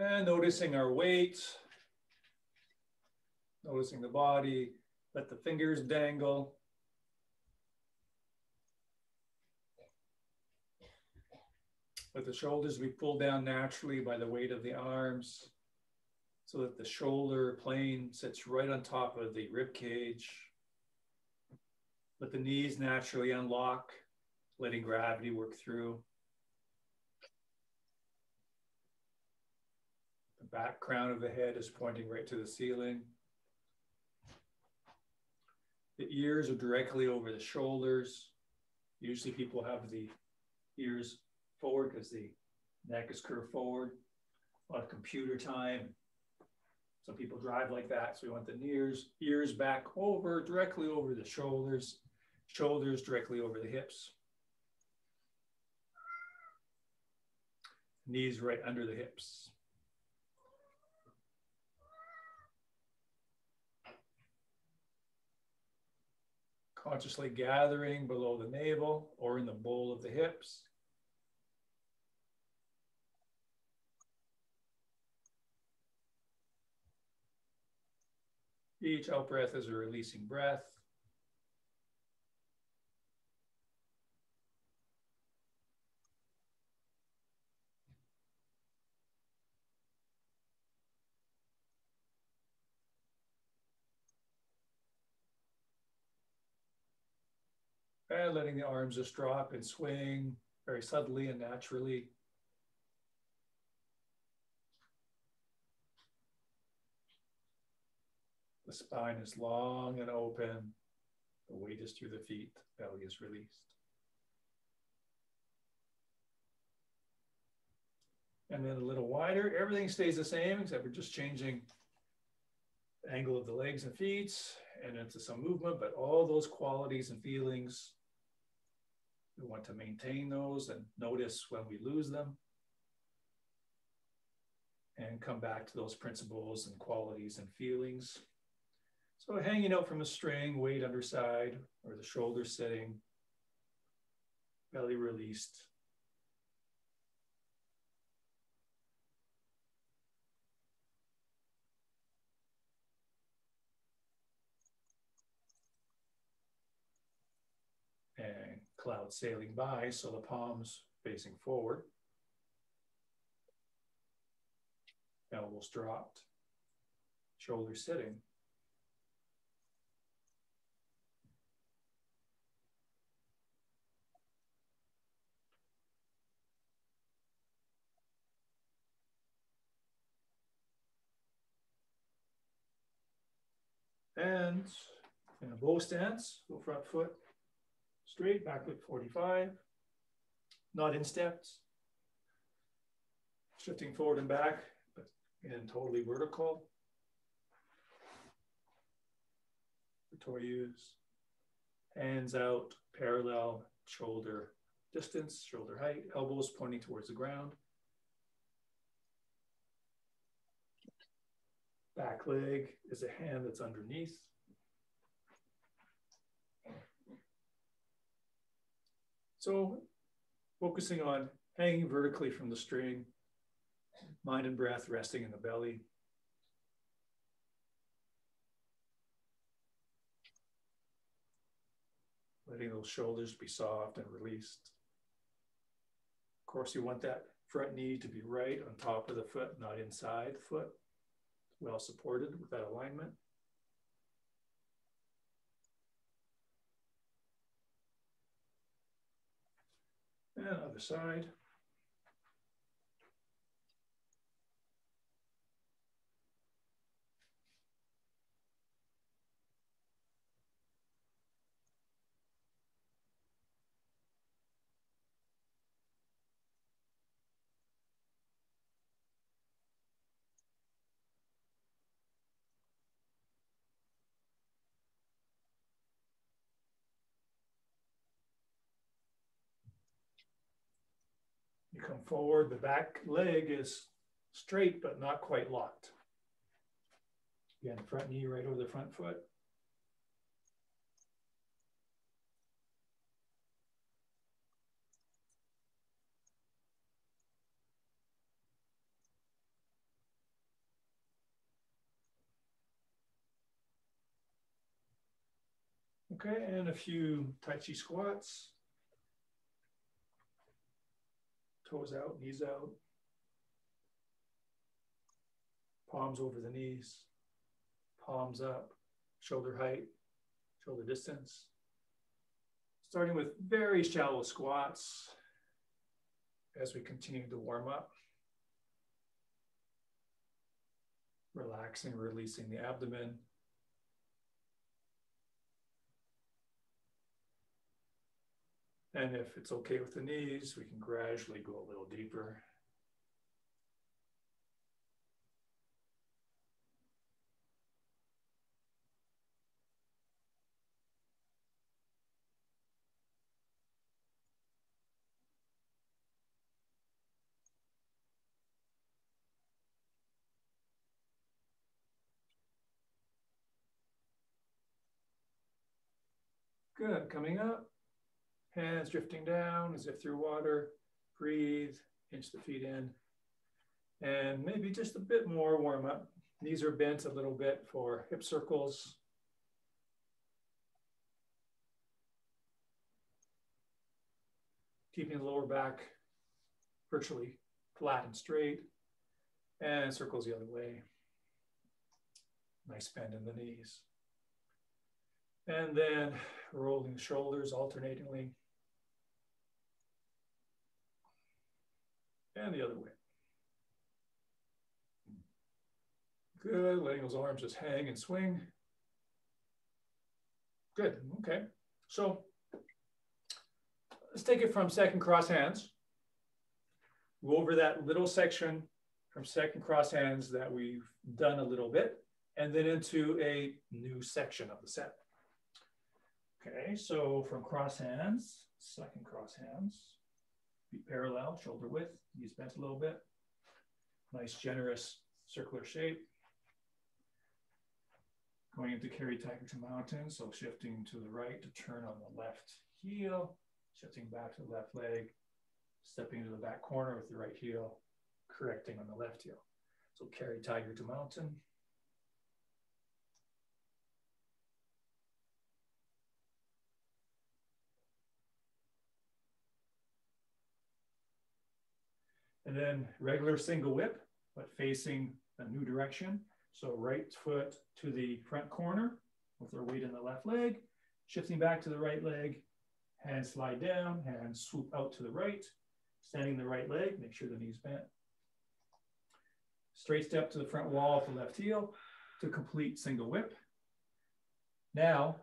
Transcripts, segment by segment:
And noticing our weight, noticing the body, let the fingers dangle. Let the shoulders be pulled down naturally by the weight of the arms so that the shoulder plane sits right on top of the rib cage. Let the knees naturally unlock, letting gravity work through. The back crown of the head is pointing right to the ceiling. The ears are directly over the shoulders. Usually people have the ears forward because the neck is curved forward. A lot of computer time. Some people drive like that. So we want the ears back over, directly over the shoulders, shoulders directly over the hips. Knees right under the hips. Consciously gathering below the navel or in the bowl of the hips. Each out breath is a releasing breath. And letting the arms just drop and swing very subtly and naturally. The spine is long and open. The weight is through the feet. Belly is released. And then a little wider. Everything stays the same, except we're just changing the angle of the legs and feet and into some movement, but all those qualities and feelings, we want to maintain those and notice when we lose them and come back to those principles and qualities and feelings. So hanging out from a string, weight underside, or the shoulders sitting, belly released. And cloud sailing by, so the palms facing forward. Elbows dropped, shoulders sitting. And in a bow stance, go front foot straight, back foot 45, not in steps. Shifting forward and back, but again, totally vertical. Use hands out, parallel, shoulder distance, shoulder height, elbows pointing towards the ground. Back leg is a hand that's underneath. So focusing on hanging vertically from the string, mind and breath resting in the belly. Letting those shoulders be soft and released. Of course, you want that front knee to be right on top of the foot, not inside the foot. Well supported with that alignment. And other side. You come forward, the back leg is straight, but not quite locked. Again, front knee right over the front foot. Okay, and a few Tai Chi squats. Toes out, knees out. Palms over the knees. Palms up, shoulder height, shoulder distance. Starting with very shallow squats as we continue to warm up. Relaxing, releasing the abdomen. And if it's okay with the knees, we can gradually go a little deeper. Good, coming up. Hands drifting down as if through water. Breathe, inch the feet in. And maybe just a bit more warm up. Knees are bent a little bit for hip circles. Keeping the lower back virtually flat and straight. And circles the other way. Nice bend in the knees. And then rolling the shoulders alternatingly. And the other way. Good, letting those arms just hang and swing. Good, okay. So let's take it from second cross hands. Go over that little section from second cross hands that we've done a little bit, and then into a new section of the set. Okay, so from cross hands, second cross hands, feet parallel, shoulder width, knees bent a little bit. Nice, generous circular shape. Going into carry tiger to mountain, so shifting to the right to turn on the left heel, shifting back to the left leg, stepping into the back corner with the right heel, correcting on the left heel. So carry tiger to mountain. And then regular single whip, but facing a new direction. So right foot to the front corner with our weight in the left leg, shifting back to the right leg, hands slide down, hands swoop out to the right, standing the right leg, make sure the knee's bent. Straight step to the front wall of the left heel to complete single whip. Now,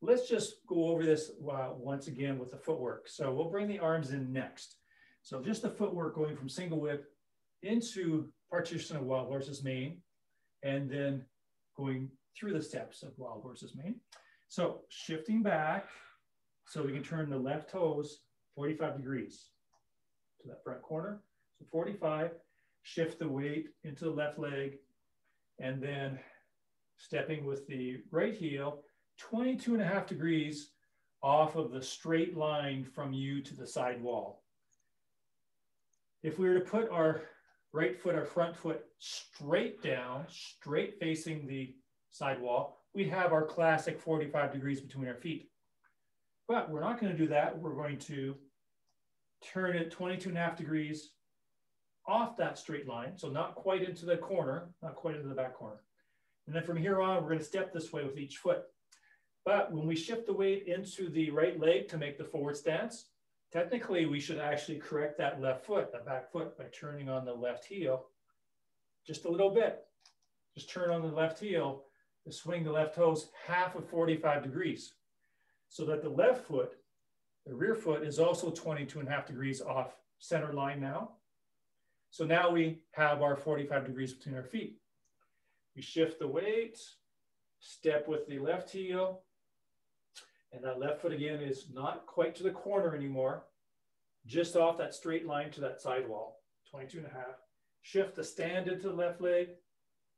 let's just go over this once again with the footwork. So we'll bring the arms in next. So just the footwork going from single whip into partition of wild horse's mane, and then going through the steps of wild horse's mane. So shifting back, so we can turn the left toes 45 degrees to that front corner. So 45, shift the weight into the left leg, and then stepping with the right heel, 22.5 degrees off of the straight line from you to the side wall. If we were to put our right foot, our front foot straight down, straight facing the side wall, we'd have our classic 45 degrees between our feet. But we're not going to do that. We're going to turn it 22.5 degrees off that straight line. So not quite into the corner, not quite into the back corner. And then from here on, we're going to step this way with each foot. But when we shift the weight into the right leg to make the forward stance, technically, we should actually correct that left foot, that back foot, by turning on the left heel just a little bit. Just turn on the left heel to swing the left toes half of 45 degrees so that the left foot, the rear foot, is also 22.5 degrees off center line now. So now we have our 45 degrees between our feet. We shift the weight, step with the left heel, and that left foot again is not quite to the corner anymore, just off that straight line to that side wall, 22.5. Shift the stand into the left leg.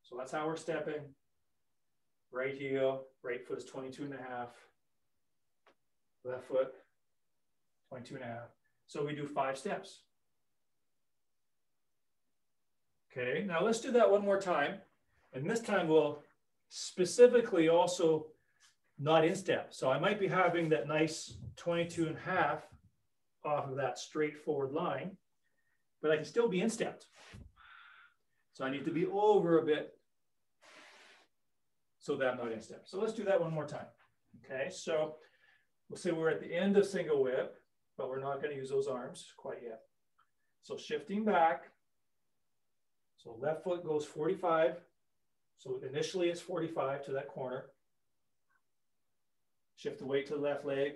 So that's how we're stepping. Right heel, right foot is 22.5. Left foot, 22.5. So we do 5 steps. Okay, now let's do that one more time. And this time we'll specifically also not in step. So I might be having that nice 22.5 off of that straightforward line, but I can still be in step. So I need to be over a bit so that I'm not in step. So let's do that one more time. Okay, so we'll say we're at the end of single whip, but we're not going to use those arms quite yet. So shifting back. So left foot goes 45. So initially it's 45 to that corner. Shift the weight to the left leg.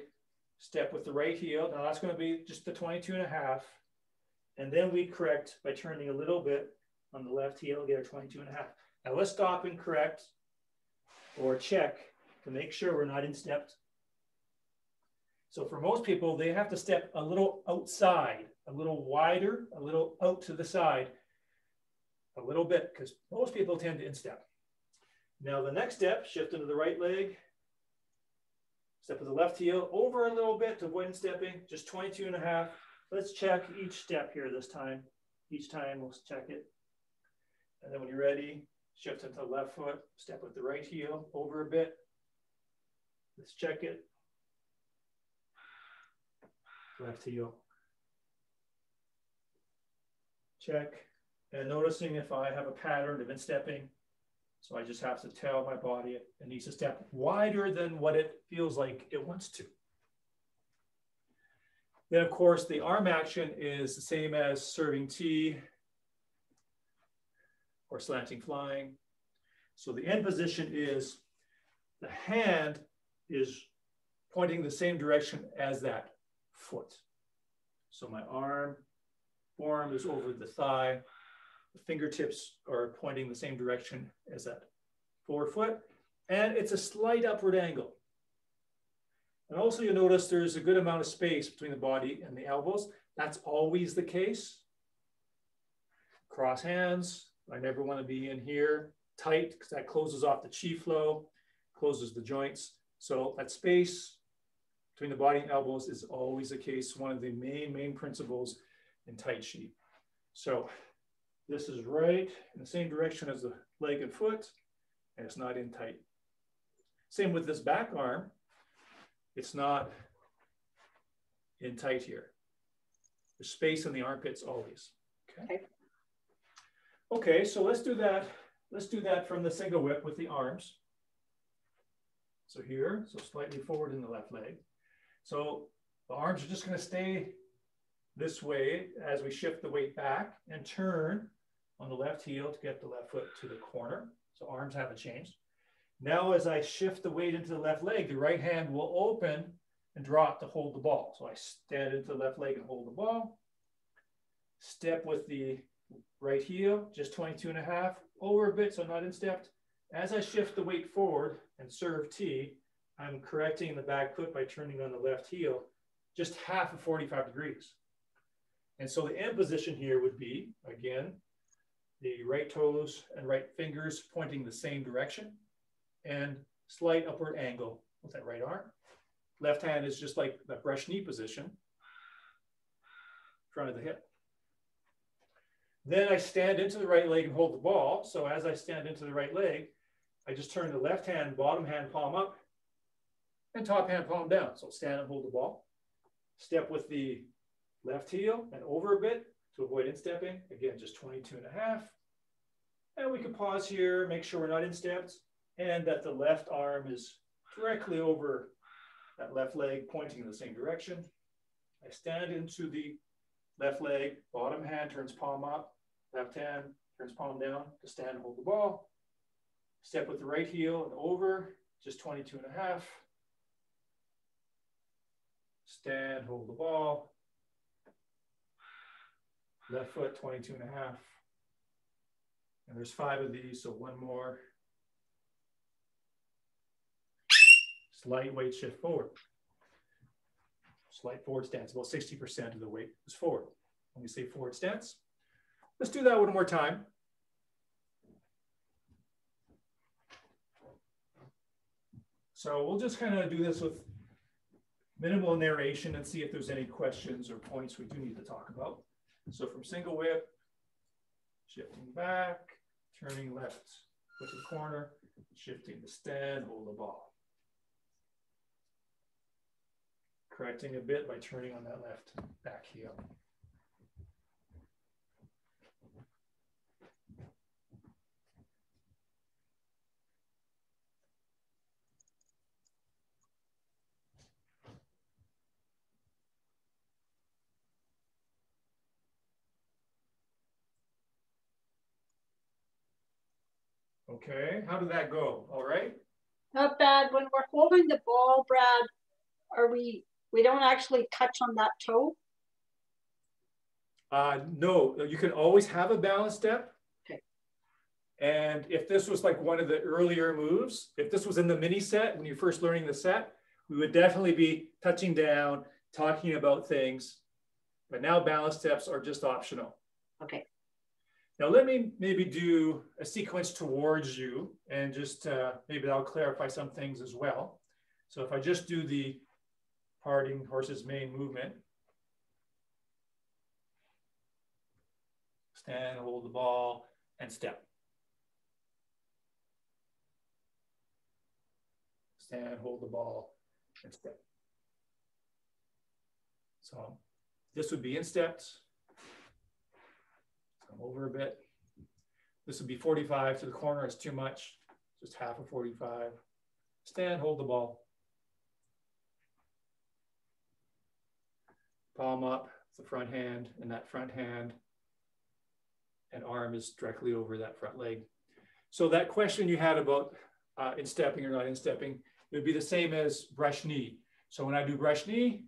Step with the right heel. Now that's going to be just the 22.5. And then we correct by turning a little bit on the left heel, get our 22.5. Now let's stop and correct or check to make sure we're not in step. So for most people, they have to step a little outside, a little wider, a little out to the side, a little bit, because most people tend to instep. Now the next step, shift into the right leg, step with the left heel, over a little bit to avoid stepping, just 22.5. Let's check each step here this time. Each time we'll check it. And then when you're ready, shift into the left foot, step with the right heel, over a bit. Let's check it. Left heel. Check. And noticing if I have a pattern of instepping, so I just have to tell my body it needs to step wider than what it feels like it wants to. Then of course the arm action is the same as serving T or slanting flying. So the end position is the hand is pointing the same direction as that foot. So my forearm is over the thigh. The fingertips are pointing the same direction as that forward foot. And it's a slight upward angle. And also you'll notice there's a good amount of space between the body and the elbows. That's always the case. Cross hands. I never want to be in here tight because that closes off the chi flow, closes the joints. So that space between the body and elbows is always the case. One of the main principles in tight chi. So this is right in the same direction as the leg and foot, and it's not in tight. Same with this back arm. It's not in tight here. There's space in the armpits always. Okay. Okay, so let's do that. Let's do that from the single whip with the arms. So here, so slightly forward in the left leg. So the arms are just going to stay this way as we shift the weight back and turn on the left heel to get the left foot to the corner. So arms haven't changed. Now as I shift the weight into the left leg, the right hand will open and drop to hold the ball. So I stand into the left leg and hold the ball. Step with the right heel, just 22.5, over a bit, so not in step. As I shift the weight forward and serve T, I'm correcting the back foot by turning on the left heel, just half of 45 degrees. And so the end position here would be, again, the right toes and right fingers pointing the same direction and slight upward angle with that right arm. Left hand is just like the brush knee position, in front of the hip. Then I stand into the right leg and hold the ball. So as I stand into the right leg, I just turn the left hand, bottom hand, palm up, and top hand, palm down. So stand and hold the ball. Step with the left heel and over a bit to avoid instepping. Again, just 22.5. And we can pause here, make sure we're not instepped, and that the left arm is directly over that left leg, pointing in the same direction. I stand into the left leg, bottom hand turns palm up, left hand turns palm down to stand and hold the ball. Step with the right heel and over, just 22.5. Stand, hold the ball. Left foot, 22.5. And there's 5 of these, so one more. Slight weight shift forward. Slight forward stance, about 60% of the weight is forward. When we say forward stance, let's do that one more time. So we'll just kind of do this with minimal narration and see if there's any questions or points we do need to talk about. So from single whip, shifting back, turning left foot to the corner, shifting to stand, hold the ball. correcting a bit by turning on that left back heel. Okay, how did that go? All right? Not bad. When we're holding the ball, Brad, we don't actually touch on that toe? No, you can always have a balance step. Okay. And if this was like one of the earlier moves, if this was in the mini set, when you're first learning the set, we would definitely be touching down, talking about things. But now balance steps are just optional. Okay. Now let me maybe do a sequence towards you and just maybe that'll clarify some things as well. So if I just do the parting horse's mane movement, stand, hold the ball, and step. Stand, hold the ball, and step. So this would be in steps. Come over a bit. This would be 45 to the corner. It's too much. Just half of 45. Stand, hold the ball. Palm up, the front hand, and that front hand and arm is directly over that front leg. So that question you had about instepping or not instepping, it would be the same as brush knee. So when I do brush knee,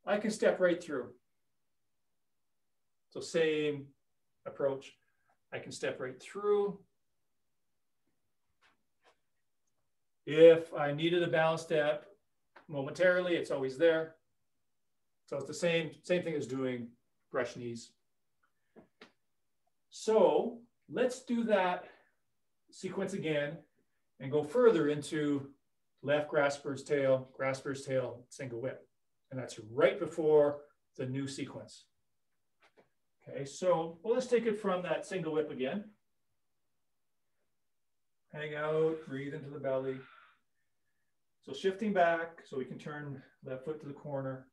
I can step right through. So same approach. I can step right through. If I needed a balance step momentarily, it's always there. So it's the same thing as doing brush knees. So let's do that sequence again and go further into left grasper's tail, single whip. And that's right before the new sequence. Okay, so well, let's take it from that single whip again. Hang out, breathe into the belly. So shifting back so we can turn left foot to the corner.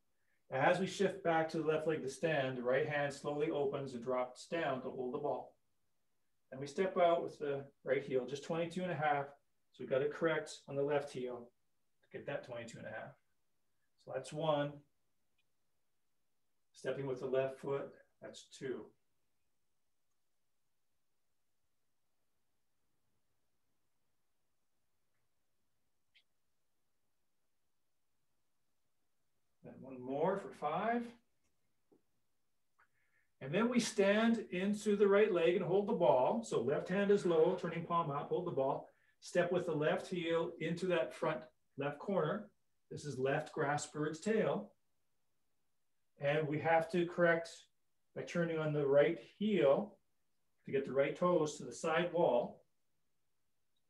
As we shift back to the left leg to stand, the right hand slowly opens and drops down to hold the ball. And we step out with the right heel, just 22 and a half. So we've got to correct on the left heel to get that 22 and a half. So that's one. Stepping with the left foot, that's two. And one more for five. And then we stand into the right leg and hold the ball. So left hand is low, turning palm up, hold the ball. Step with the left heel into that front left corner. This is left grass bird's tail. And we have to correct by turning on the right heel to get the right toes to the side wall,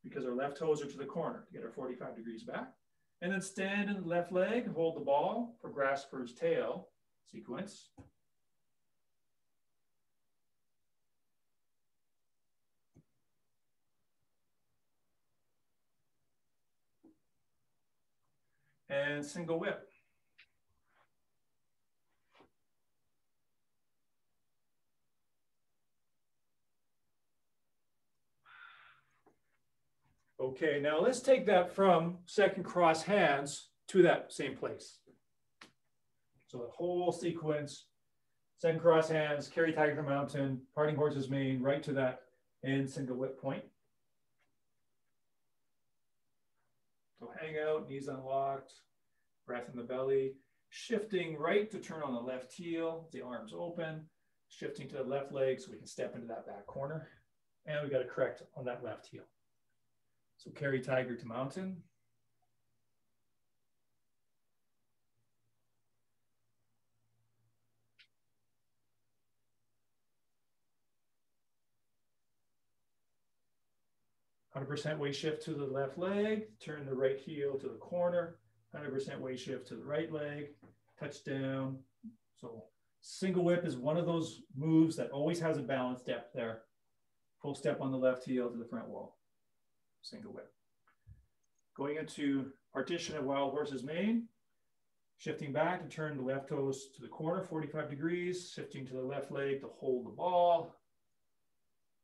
because our left toes are to the corner to get our 45 degrees back. And then stand in the left leg, hold the ball for grass bird's tail sequence. And single whip. Okay, now let's take that from second cross hands to that same place. So the whole sequence, second cross hands, carry tiger to mountain, parting horse's mane, right to that end single whip point. So hang out, knees unlocked, breath in the belly, shifting right to turn on the left heel, the arms open, shifting to the left leg so we can step into that back corner. And we got to correct on that left heel. So carry tiger to mountain. %, weight shift to the left leg, turn the right heel to the corner, 100% weight shift to the right leg, touchdown. So single whip is one of those moves that always has a balance step there. Full step on the left heel to the front wall. Single whip. Going into partition of wild horse's mane. Shifting back to turn the left toes to the corner, 45 degrees, shifting to the left leg to hold the ball.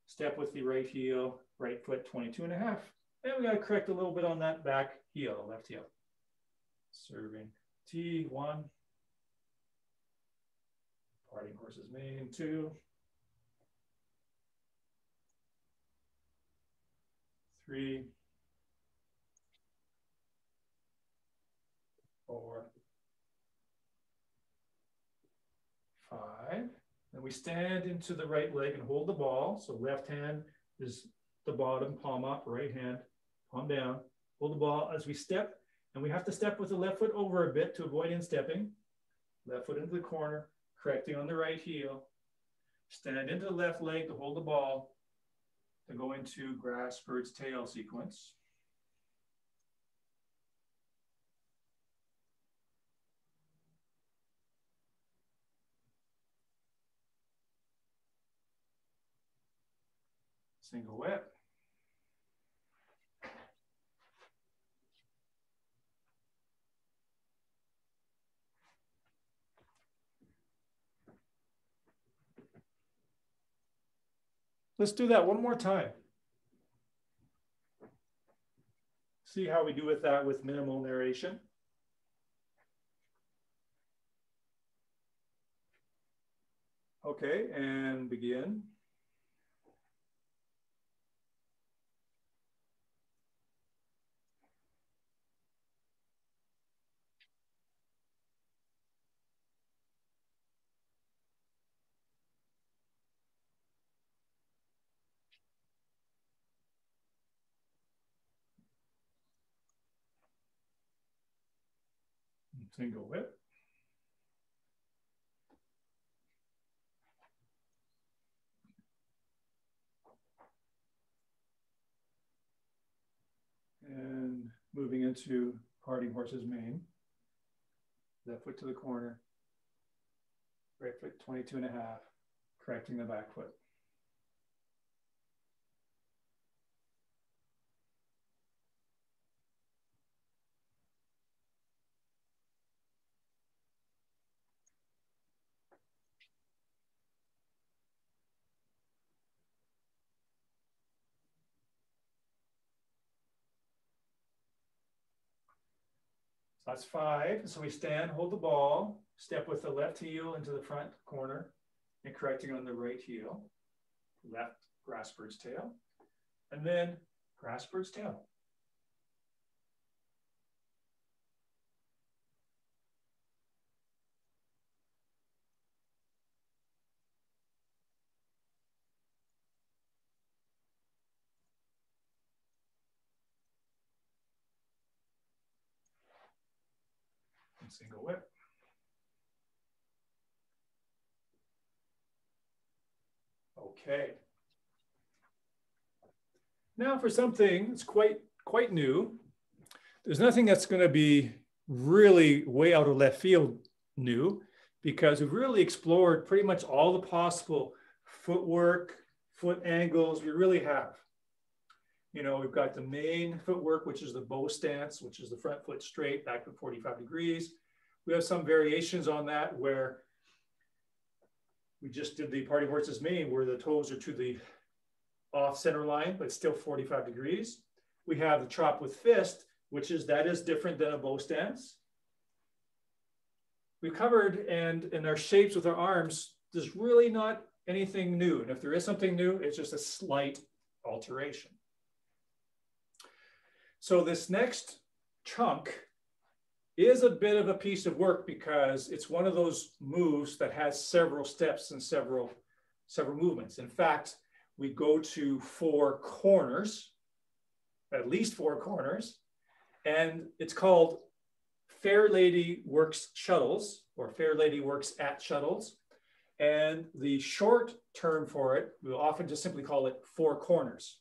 Step with the right heel, right foot 22.5. And we got to correct a little bit on that back heel, left heel. Serving T1. Parting horse's mane 2. 3. 4. 5. Then we stand into the right leg and hold the ball. So left hand is the bottom, palm up, right hand, palm down. Hold the ball as we step, and we have to step with the left foot over a bit to avoid instepping. Left foot into the corner, correcting on the right heel. Stand into the left leg to hold the ball, to go into grass bird's tail sequence. Single whip. Let's do that one more time. See how we do with that with minimal narration. Okay, and begin. Single whip. And moving into parting horse's mane. Left foot to the corner. Right foot 22.5. Correcting the back foot. That's 5. So we stand, hold the ball, step with the left heel into the front corner, and correcting on the right heel. Left grass bird's tail. And then grass bird's tail. And single whip. Okay. Now for something that's quite new. There's nothing that's going to be really way out of left field new, because we've really explored pretty much all the possible footwork, foot angles we really have. You know, we've got the main footwork, which is the bow stance, which is the front foot straight, back foot 45 degrees. We have some variations on that where we just did the parting horse's mane, where the toes are to the off center line, but still 45 degrees. We have the chop with fist, which is, that is different than a bow stance. We've covered, and in our shapes with our arms, there's really not anything new. And if there is something new, it's just a slight alteration. So this next chunk is a bit of a piece of work, because it's one of those moves that has several steps and several movements. In fact, we go to 4 corners, at least 4 corners, and it's called Fair Lady Works Shuttles, or Fair Lady Works at Shuttles. And the short term for it, we'll often just simply call it 4 corners.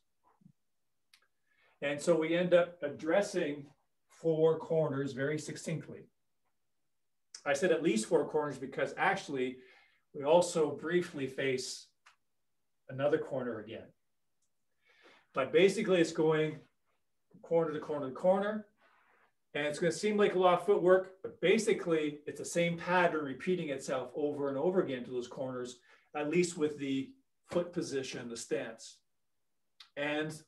And so we end up addressing 4 corners very succinctly. I said at least 4 corners because actually we also briefly face another corner again. But basically it's going corner to corner to corner. And it's going to seem like a lot of footwork, but basically it's the same pattern repeating itself over and over again to those corners, at least with the foot position, the stance, and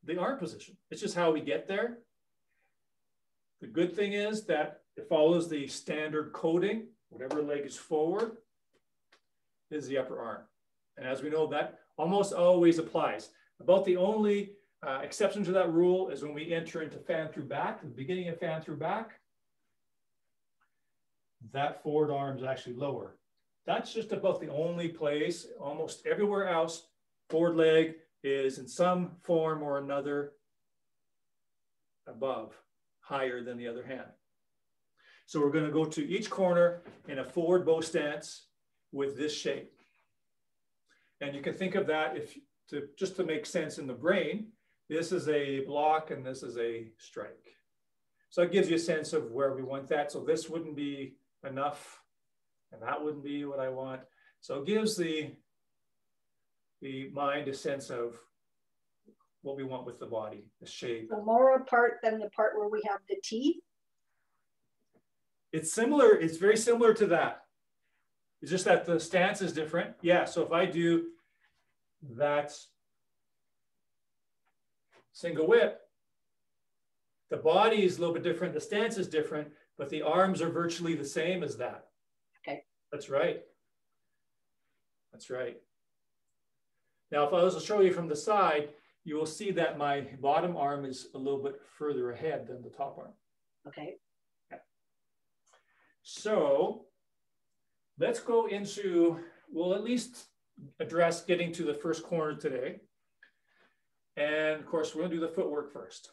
the arm position. It's just how we get there. The good thing is that it follows the standard coding. Whatever leg is forward is the upper arm. And as we know, that almost always applies. About the only exception to that rule is when we enter into fan through back, the beginning of fan through back, that forward arm is actually lower. That's just about the only place. Almost everywhere else, forward leg is in some form or another above, higher than the other hand. So we're going to go to each corner in a forward bow stance with this shape. And you can think of that just to make sense in the brain. This is a block and this is a strike. So it gives you a sense of where we want that. So this wouldn't be enough and that wouldn't be what I want. So it gives the mind a sense of what we want with the body, the shape. So more apart than the part where we have the teeth? It's similar, it's very similar to that. It's just that the stance is different. Yeah, so if I do that single whip, the body is a little bit different, the stance is different, but the arms are virtually the same as that. Okay. That's right. That's right. Now, if I was to show you from the side, you will see that my bottom arm is a little bit further ahead than the top arm. Okay. Yeah. So let's go into, we'll at least address getting to the first corner today. And of course, we're going to do the footwork first.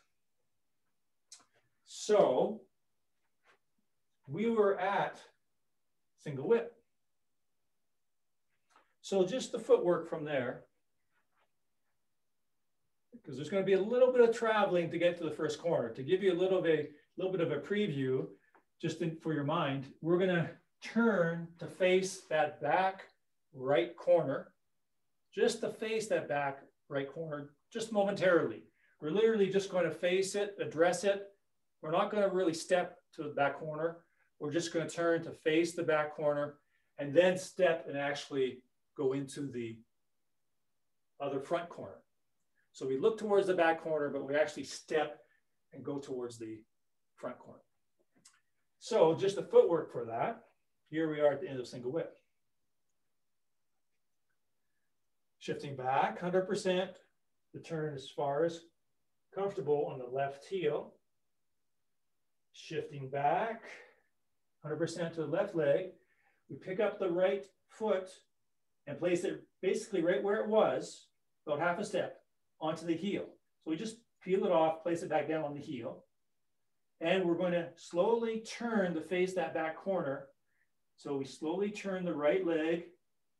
So we were at single whip. So just the footwork from there, because there's going to be a little bit of traveling to get to the first corner. To give you a little bit of a preview, just for your mind, we're going to turn to face that back right corner, just to face that back right corner, just momentarily. We're literally just going to face it, address it. We're not going to really step to the back corner. We're just going to turn to face the back corner and then step and actually go into the other front corner. So we look towards the back corner, but we actually step and go towards the front corner. So just the footwork for that. Here we are at the end of single whip. Shifting back 100%, the turn as far as comfortable on the left heel. Shifting back 100% to the left leg. We pick up the right foot and place it basically right where it was, about half a step, onto the heel. So we just peel it off, place it back down on the heel. And we're going to slowly turn to face that back corner. So we slowly turn the right leg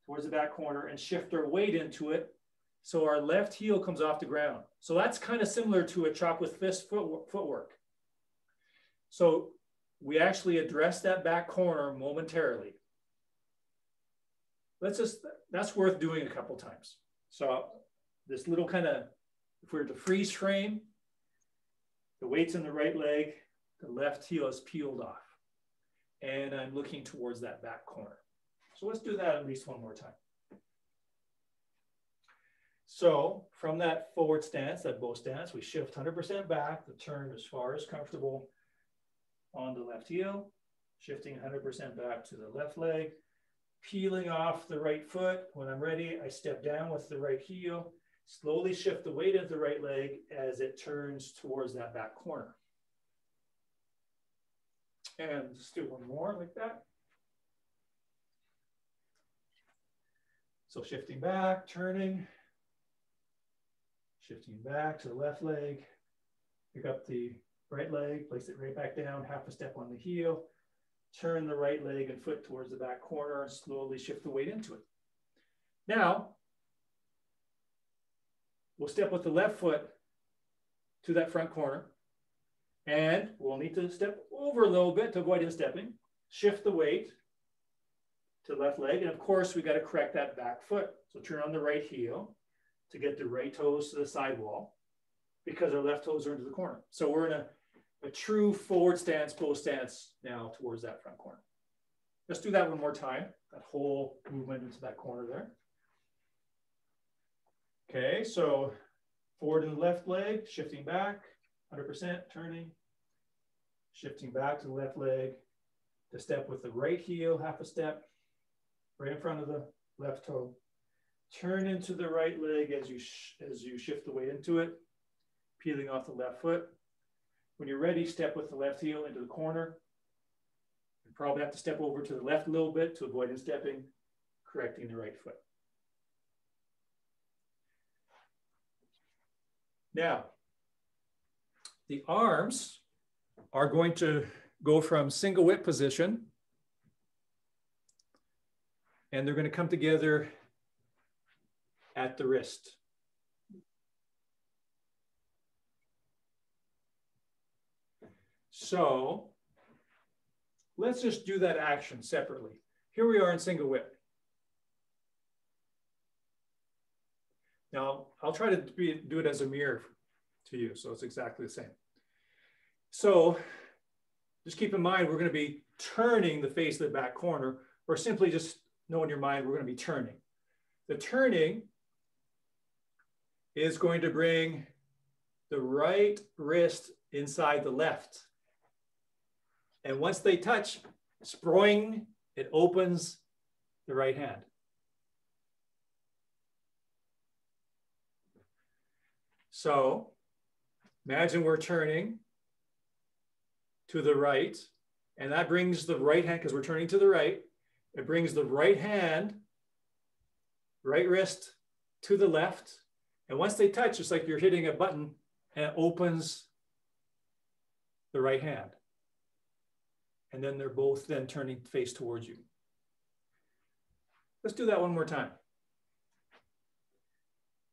towards the back corner and shift our weight into it. So our left heel comes off the ground. So that's kind of similar to a chop with fist footwork. So we actually address that back corner momentarily. That's worth doing a couple times. So this little kind of, if we were to freeze frame, the weight's in the right leg, the left heel is peeled off. And I'm looking towards that back corner. So let's do that at least one more time. So from that forward stance, that bow stance, we shift 100% back, the turn as far as comfortable on the left heel, shifting 100% back to the left leg, peeling off the right foot. When I'm ready, I step down with the right heel, slowly shift the weight into the right leg as it turns towards that back corner. And just do one more like that. So shifting back, turning, shifting back to the left leg, pick up the right leg, place it right back down, half a step on the heel, turn the right leg and foot towards the back corner and slowly shift the weight into it. Now, we'll step with the left foot to that front corner and we'll need to step over a little bit to avoid instepping, shift the weight to the left leg. And of course, we got to correct that back foot. So turn on the right heel to get the right toes to the sidewall because our left toes are into the corner. So we're in a a true forward stance, post stance now towards that front corner. Let's do that one more time, that whole movement into that corner there. Okay, so forward in the left leg, shifting back, 100%, turning, shifting back to the left leg, to step with the right heel, half a step, right in front of the left toe. Turn into the right leg as you shift the weight into it, peeling off the left foot. When you're ready, step with the left heel into the corner. You probably have to step over to the left a little bit to avoid instepping, correcting the right foot. Now, the arms are going to go from single whip position, and they're going to come together at the wrist. So let's just do that action separately. Here we are in single whip. Now, I'll try to do it as a mirror to you, so it's exactly the same. So just keep in mind, we're going to be turning the face of the back corner, or simply just know in your mind, we're going to be turning. The turning is going to bring the right wrist inside the left. And once they touch, spring, it opens the right hand. So imagine we're turning to the right, and that brings the right hand, because we're turning to the right, it brings the right hand, right wrist to the left. And once they touch, it's like you're hitting a button, and it opens the right hand. And then they're both then turning face towards you. Let's do that one more time.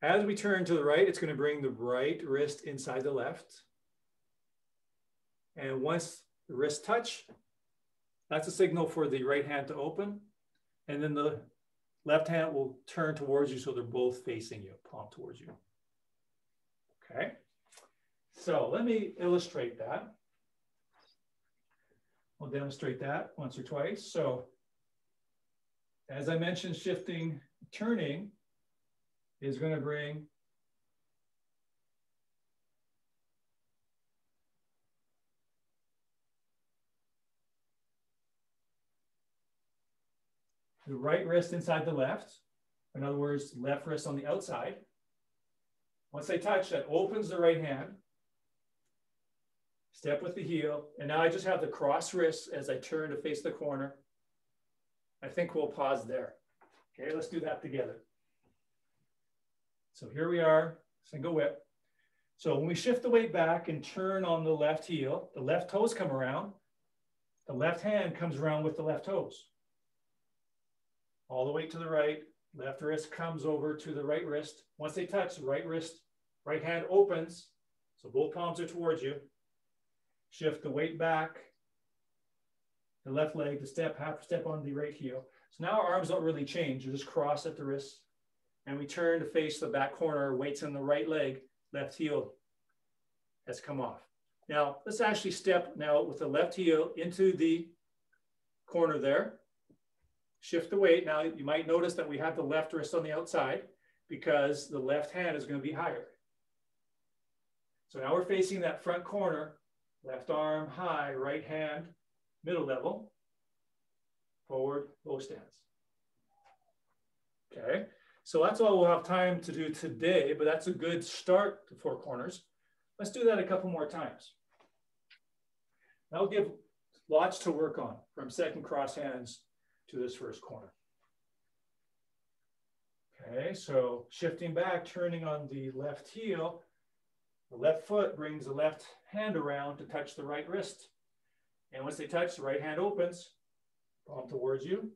As we turn to the right, it's going to bring the right wrist inside the left. And once the wrists touch, that's a signal for the right hand to open. And then the left hand will turn towards you so they're both facing you, palm towards you. Okay, so let me illustrate that. I'll demonstrate that once or twice. So as I mentioned, shifting, turning is going to bring the right wrist inside the left. In other words, left wrist on the outside. Once they touch, that opens the right hand. Step with the heel. And now I just have the cross wrist as I turn to face the corner. I think we'll pause there. Okay, let's do that together. So here we are, single whip. So when we shift the weight back and turn on the left heel, the left toes come around. The left hand comes around with the left toes. All the way to the right, left wrist comes over to the right wrist. Once they touch, the right wrist, right hand opens. So both palms are towards you. Shift the weight back, the left leg, the step, half step on the right heel. So now our arms don't really change. You just cross at the wrist. And we turn to face the back corner, weights in the right leg, left heel has come off. Now, let's actually step now with the left heel into the corner there. Shift the weight. Now, you might notice that we have the left wrist on the outside because the left hand is going to be higher. So now we're facing that front corner, left arm high, right hand, middle level, forward, low stance. Okay. So that's all we'll have time to do today, but that's a good start to four corners. Let's do that a couple more times. That'll give lots to work on from second cross hands to this first corner. Okay, so shifting back, turning on the left heel, the left foot brings the left hand around to touch the right wrist. And once they touch, the right hand opens, palm towards you.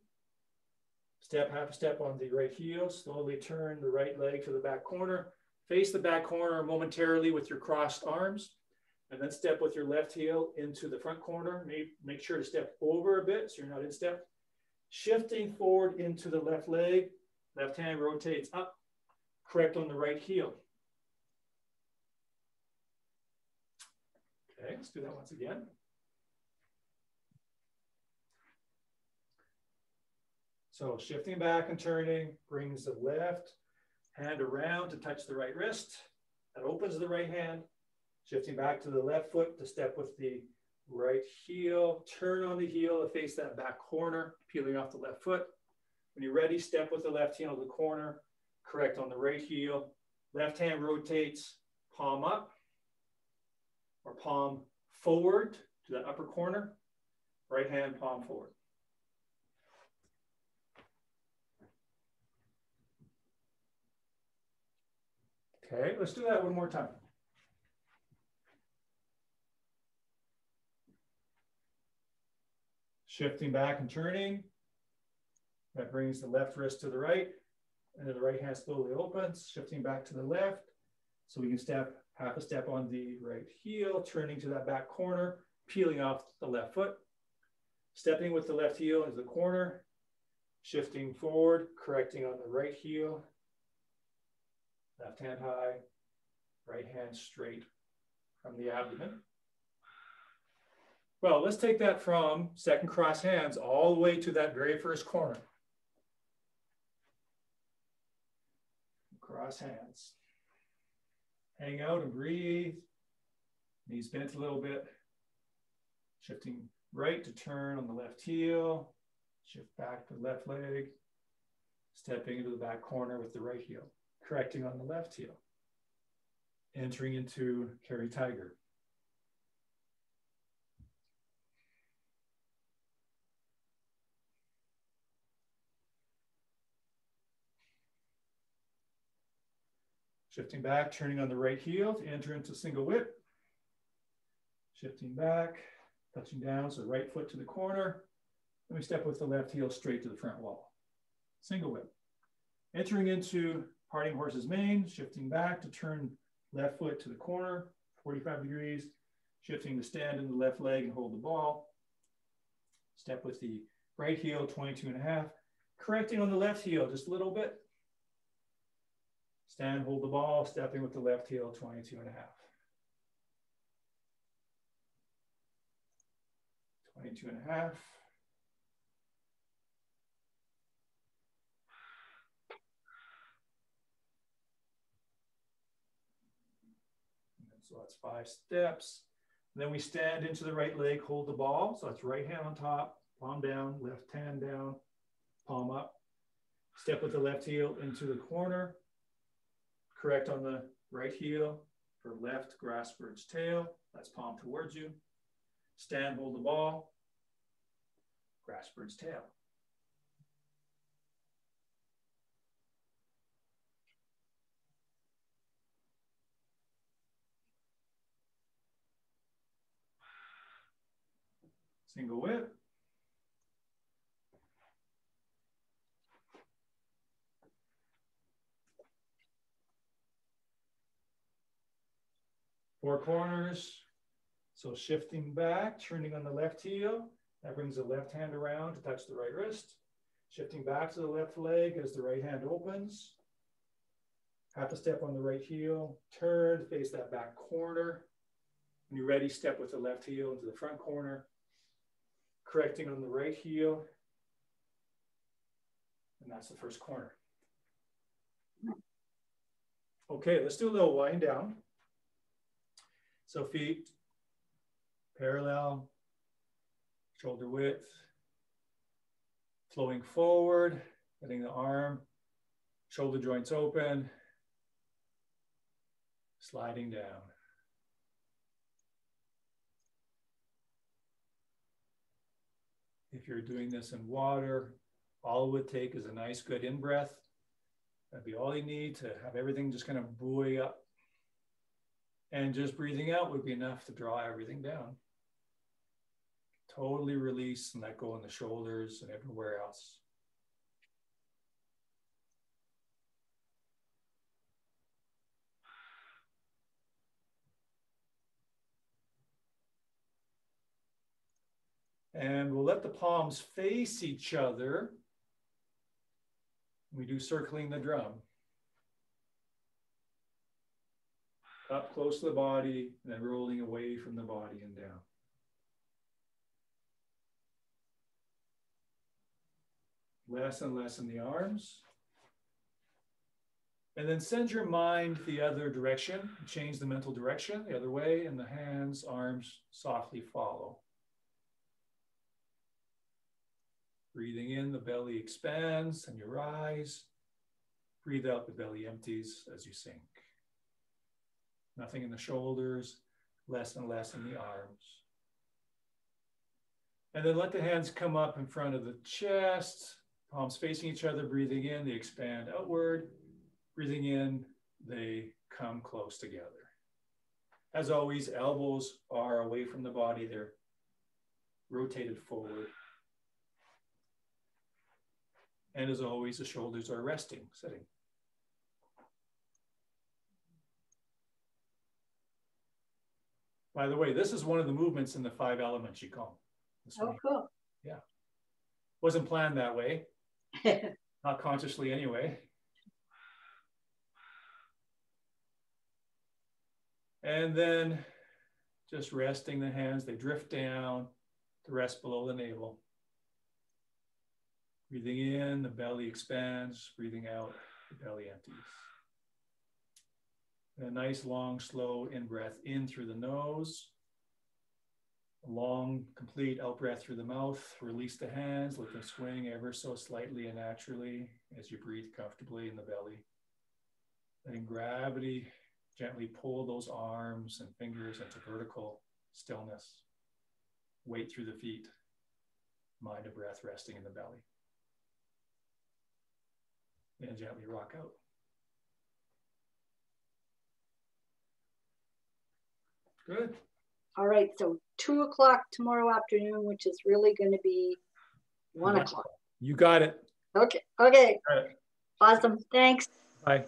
Step, half a step on the right heel, slowly turn the right leg to the back corner. Face the back corner momentarily with your crossed arms, and then step with your left heel into the front corner. Make sure to step over a bit so you're not in step. Shifting forward into the left leg, left hand rotates up, correct on the right heel. Okay, let's do that once again. So shifting back and turning brings the left hand around to touch the right wrist. That opens the right hand. Shifting back to the left foot to step with the right heel. Turn on the heel to face that back corner, peeling off the left foot. When you're ready, step with the left heel to the corner. Correct on the right heel. Left hand rotates, palm up or palm forward to the upper corner. Right hand, palm forward. Okay, let's do that one more time. Shifting back and turning. That brings the left wrist to the right, and then the right hand slowly opens, shifting back to the left. So we can step half a step on the right heel, turning to that back corner, peeling off the left foot. Stepping with the left heel into the corner, shifting forward, correcting on the right heel. Left hand high, right hand straight from the abdomen. Well, let's take that from second cross hands all the way to that very first corner. Cross hands. Hang out and breathe. Knees bent a little bit. Shifting right to turn on the left heel. Shift back to the left leg. Stepping into the back corner with the right heel. Correcting on the left heel. Entering into carry tiger. Shifting back, turning on the right heel to enter into single whip. Shifting back, touching down, so right foot to the corner. Then we step with the left heel straight to the front wall. Single whip. Entering into parting horse's mane, shifting back to turn left foot to the corner, 45 degrees. Shifting to stand in the left leg and hold the ball. Step with the right heel, 22.5. Correcting on the left heel just a little bit. Stand, hold the ball, stepping with the left heel, 22.5. 22.5. So that's 5 steps. And then we stand into the right leg, hold the ball. So that's right hand on top, palm down, left hand down, palm up. Step with the left heel into the corner. Correct on the right heel for left grass bird's tail. That's palm towards you. Stand, hold the ball. Grass bird's tail. Single whip. Four corners. So shifting back, turning on the left heel. That brings the left hand around to touch the right wrist. Shifting back to the left leg as the right hand opens. Half a step on the right heel. Turn, face that back corner. When you're ready, step with the left heel into the front corner. Correcting on the right heel. And that's the first corner. Okay, let's do a little wind down. So feet parallel, shoulder width, flowing forward, letting the arm, shoulder joints open, sliding down. If you're doing this in water, all it would take is a nice good in-breath. That'd be all you need to have everything just kind of buoy up. And just breathing out would be enough to draw everything down. Totally release and let go in the shoulders and everywhere else. And we'll let the palms face each other. We do circling the drum. up close to the body, and then rolling away from the body and down. Less and less in the arms. And then send your mind the other direction, change the mental direction the other way, and the hands, arms softly follow. Breathing in, the belly expands and you rise. Breathe out, the belly empties as you sink. Nothing in the shoulders, less and less in the arms. And then let the hands come up in front of the chest, palms facing each other, breathing in, they expand outward. Breathing in, they come close together. As always, elbows are away from the body, they're rotated forward. And as always, the shoulders are resting, sitting. By the way, this is one of the movements in the 5 elements Qigong. Oh, cool. Yeah. Wasn't planned that way. Not consciously anyway. And then just resting the hands, they drift down to rest below the navel. Breathing in, the belly expands. Breathing out, the belly empties. And a nice, long, slow in-breath in through the nose. A long, complete out-breath through the mouth. Release the hands, let them swing ever so slightly and naturally as you breathe comfortably in the belly. Letting gravity gently pull those arms and fingers into vertical stillness. Weight through the feet. Mind and breath resting in the belly. And gently rock out. Good. All right, so 2 o'clock tomorrow afternoon, which is really going to be 1 o'clock. You got it. Okay. Okay. All right. Awesome. Thanks. Bye.